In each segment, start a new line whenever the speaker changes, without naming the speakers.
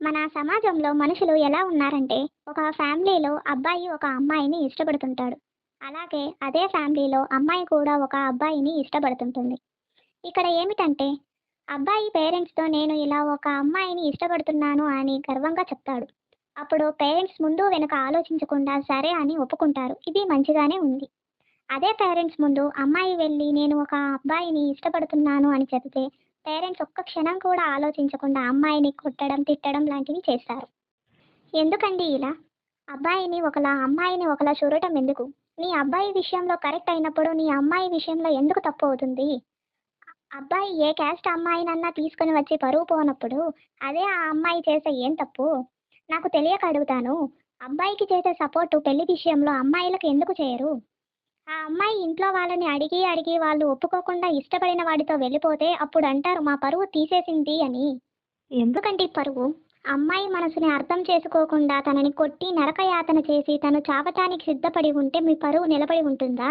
మన సమాజంలో మనుషులు ఎలా ఉన్నారంటే, ఒక ఫ్యామిలీలో అబ్బాయి ఒక అమ్మాయిని ఇష్టపడుతుంటాడు. అలాగే అదే ఫ్యామిలీలో అమ్మాయి కూడా ఒక అబ్బాయిని ఇష్టపడుతుంటుంది. ఇక్కడ ఏమిటంటే, అబ్బాయి పేరెంట్స్‌తో నేను ఇలా ఒక అమ్మాయిని ఇష్టపడుతున్నాను అని గర్వంగా చెప్తాడు. అప్పుడు పేరెంట్స్ ముందు వెనక ఆలోచించకుండా సరే అని ఒప్పుకుంటారు. ఇది మంచిగానే ఉంది. అదే పేరెంట్స్ ముందు అమ్మాయి వెళ్ళి నేను ఒక అబ్బాయిని ఇష్టపడుతున్నాను అని చెబితే, పేరెంట్స్ ఒక్క క్షణం కూడా ఆలోచించకుండా అమ్మాయిని కొట్టడం, తిట్టడం లాంటివి చేస్తారు. ఎందుకండి ఇలా? అబ్బాయిని ఒకలా, అమ్మాయిని ఒకలా చూడటం ఎందుకు? నీ అబ్బాయి విషయంలో కరెక్ట్ అయినప్పుడు, నీ అమ్మాయి విషయంలో ఎందుకు తప్పు అవుతుంది? అబ్బాయి ఏ క్యాస్ట్ అమ్మాయినన్నా తీసుకొని వచ్చి పరువు పోనప్పుడు, అదే ఆ అమ్మాయి చేసే ఏం తప్పు? నాకు తెలియక అడుగుతాను. అబ్బాయికి చేసే సపోర్టు పెళ్లి విషయంలో అమ్మాయిలకు ఎందుకు చేయరు? ఆ అమ్మాయి ఇంట్లో వాళ్ళని అడిగి, అడిగి వాళ్ళు ఒప్పుకోకుండా ఇష్టపడిన వాడితో వెళ్ళిపోతే అప్పుడంటారు మా పరువు తీసేసింది అని. ఎందుకండి పరువు? అమ్మాయి మనసుని అర్థం చేసుకోకుండా తనని కొట్టి నరకయాతన చేసి తను చావటానికి సిద్ధపడి ఉంటే మీ పరువు నిలబడి ఉంటుందా?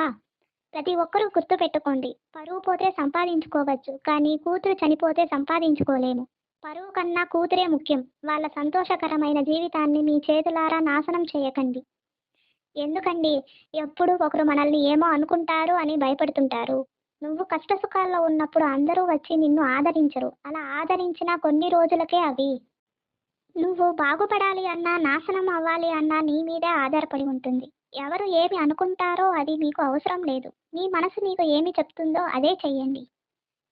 ప్రతి ఒక్కరూ గుర్తుపెట్టుకోండి. పరువు పోతే సంపాదించుకోవచ్చు. కానీ కూతురు చనిపోతే సంపాదించుకోలేము. పరువు కన్నా కూతురే ముఖ్యం. వాళ్ళ సంతోషకరమైన జీవితాన్ని మీ చేతులారా నాశనం చేయకండి. ఎందుకండి ఎప్పుడు ఒకరు మనల్ని ఏమో అనుకుంటారు అని భయపడుతుంటారు. నువ్వు కష్టసుఖాల్లో ఉన్నప్పుడు అందరూ వచ్చి నిన్ను ఆదరించరు. అలా ఆదరించిన కొన్ని రోజులకే అవి. నువ్వు బాగుపడాలి అన్నా, నాశనం అవ్వాలి అన్నా నీ మీదే ఆధారపడి ఉంటుంది. ఎవరు ఏమి అనుకుంటారో అది మీకు అవసరం లేదు. మీ మనసు మీకు ఏమి చెప్తుందో అదే చెయ్యండి.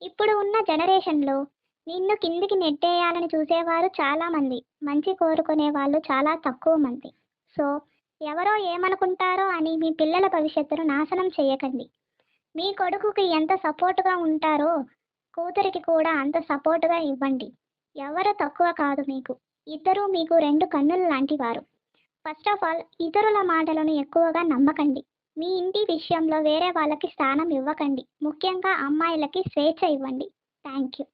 ఇప్పుడు ఉన్న జనరేషన్‌లో నిన్ను కిందికి నెట్టేయాలని చూసేవారు చాలామంది. మంచి కోరుకునే వాళ్ళు చాలా తక్కువ మంది. సో, ఎవరో ఏమనుకుంటారో అని మీ పిల్లల భవిష్యత్తును నాశనం చేయకండి. మీ కొడుకుకి ఎంత సపోర్ట్‌గా ఉంటారో, కూతురికి కూడా అంత సపోర్ట్‌గా ఇవ్వండి. ఎవరు తక్కువ కాదు మీకు. ఇద్దరూ మీకు 2 కన్నులు లాంటివారు. ఫస్ట్ ఆఫ్ ఆల్ ఇతరుల మాటలను ఎక్కువగా నమ్మకండి. మీ ఇంటి విషయంలో వేరే వాళ్ళకి స్థానం ఇవ్వకండి. ముఖ్యంగా అమ్మాయిలకి స్వేచ్ఛ ఇవ్వండి. Thank you.